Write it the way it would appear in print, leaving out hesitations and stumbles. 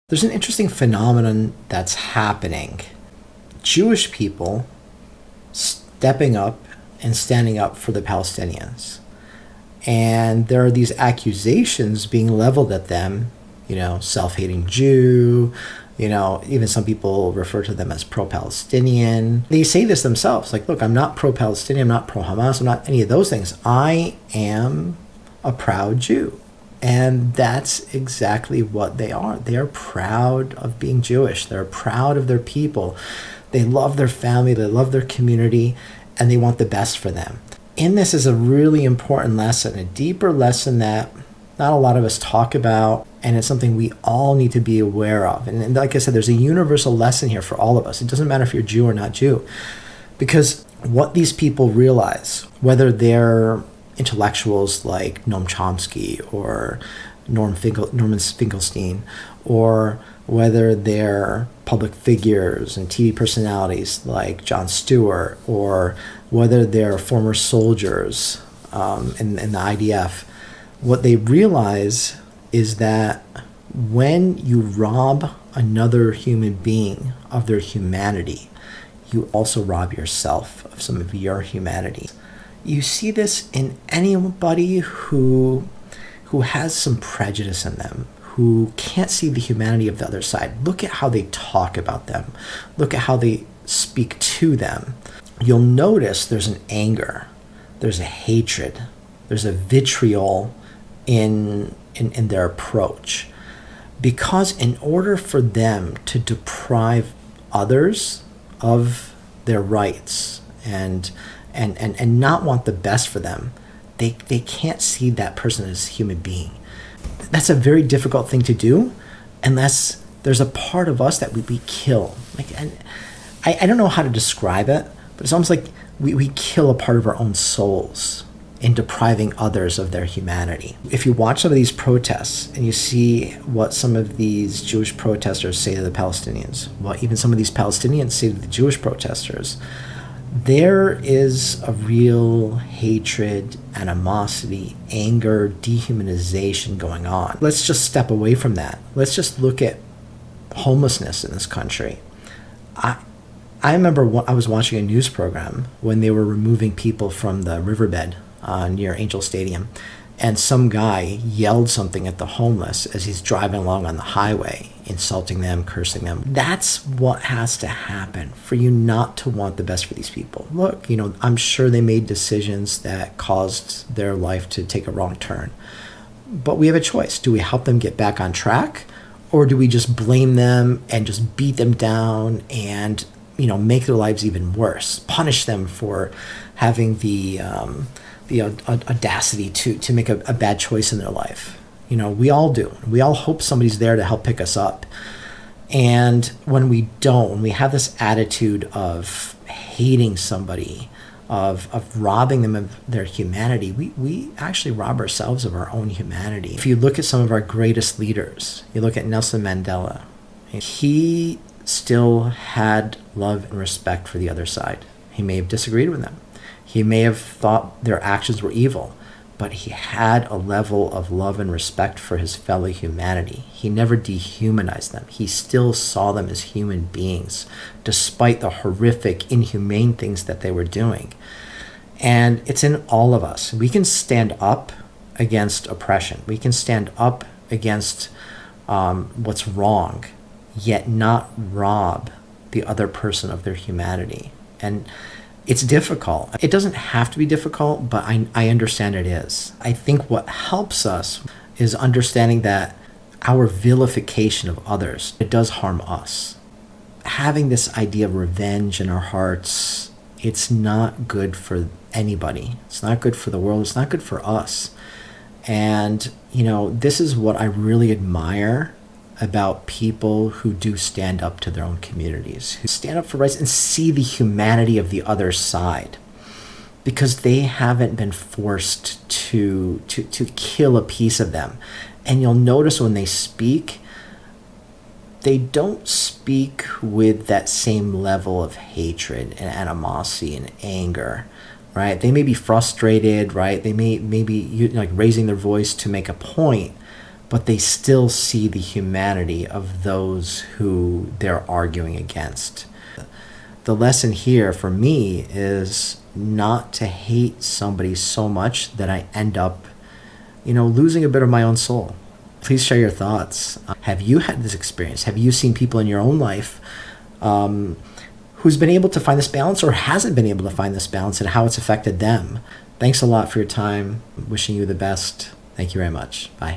There's an interesting phenomenon that's happening. Jewish people stepping up and standing up for the Palestinians. And there are these accusations being leveled at them, self-hating Jew, even some people refer to them as pro-Palestinian. They say this themselves, like, look, I'm not pro-Palestinian, I'm not pro-Hamas, I'm not any of those things. I am a proud Jew. And that's exactly what they are. They are proud of being Jewish. They're proud of their people. They love their family, they love their community, and they want the best for them. In this is a really important lesson, a deeper lesson that not a lot of us talk about, and it's something we all need to be aware of. And like I said, there's a universal lesson here for all of us. It doesn't matter if you're Jew or not Jew, because what these people realize, whether they're intellectuals like Noam Chomsky or Norman Finkelstein, or whether they're public figures and TV personalities like Jon Stewart, or whether they're former soldiers in the IDF, what they realize is that when you rob another human being of their humanity, you also rob yourself of some of your humanity. You see this in anybody who has some prejudice in them, who can't see the humanity of the other side. Look at how they talk about them. Look at how they speak to them. You'll notice there's an anger, there's a hatred, there's a vitriol in their approach. Because in order for them to deprive others of their rights and not want the best for them, they can't see that person as a human being. That's a very difficult thing to do unless there's a part of us that we kill. And I don't know how to describe it, but it's almost like we kill a part of our own souls in depriving others of their humanity. If you watch some of these protests and you see what some of these Jewish protesters say to the Palestinians, what even some of these Palestinians say to the Jewish protesters, there is a real hatred, animosity, anger, dehumanization going on. Let's just step away from that. Let's just look at homelessness in this country. I remember I was watching a news program when they were removing people from the riverbed near Angel Stadium, and some guy yelled something at the homeless as he's driving along on the highway, insulting them, cursing them. That's what has to happen for you not to want the best for these people. Look, I'm sure they made decisions that caused their life to take a wrong turn. But we have a choice. Do we help them get back on track? Or do we just blame them and just beat them down and, make their lives even worse? Punish them for having the audacity to make a bad choice in their life. We all do. We all hope somebody's there to help pick us up. And when we don't, when we have this attitude of hating somebody, of robbing them of their humanity, we actually rob ourselves of our own humanity. If you look at some of our greatest leaders, you look at Nelson Mandela, he still had love and respect for the other side. He may have disagreed with them. He may have thought their actions were evil, but he had a level of love and respect for his fellow humanity. He never dehumanized them. He still saw them as human beings, despite the horrific, inhumane things that they were doing. And it's in all of us. We can stand up against oppression. We can stand up against what's wrong, yet not rob the other person of their humanity. And it's difficult. It doesn't have to be difficult, but I understand it is. I think what helps us is understanding that our vilification of others, it does harm us. Having this idea of revenge in our hearts, it's not good for anybody. It's not good for the world. It's not good for us. And, this is what I really admire about people who do stand up to their own communities, who stand up for rights and see the humanity of the other side, because they haven't been forced to kill a piece of them. And you'll notice when they speak, they don't speak with that same level of hatred and animosity and anger, right? They may be frustrated, right? They may be raising their voice to make a point, but they still see the humanity of those who they're arguing against. The lesson here for me is not to hate somebody so much that I end up, losing a bit of my own soul. Please share your thoughts. Have you had this experience? Have you seen people in your own life who's been able to find this balance or hasn't been able to find this balance, and how it's affected them? Thanks a lot for your time. Wishing you the best. Thank you very much. Bye.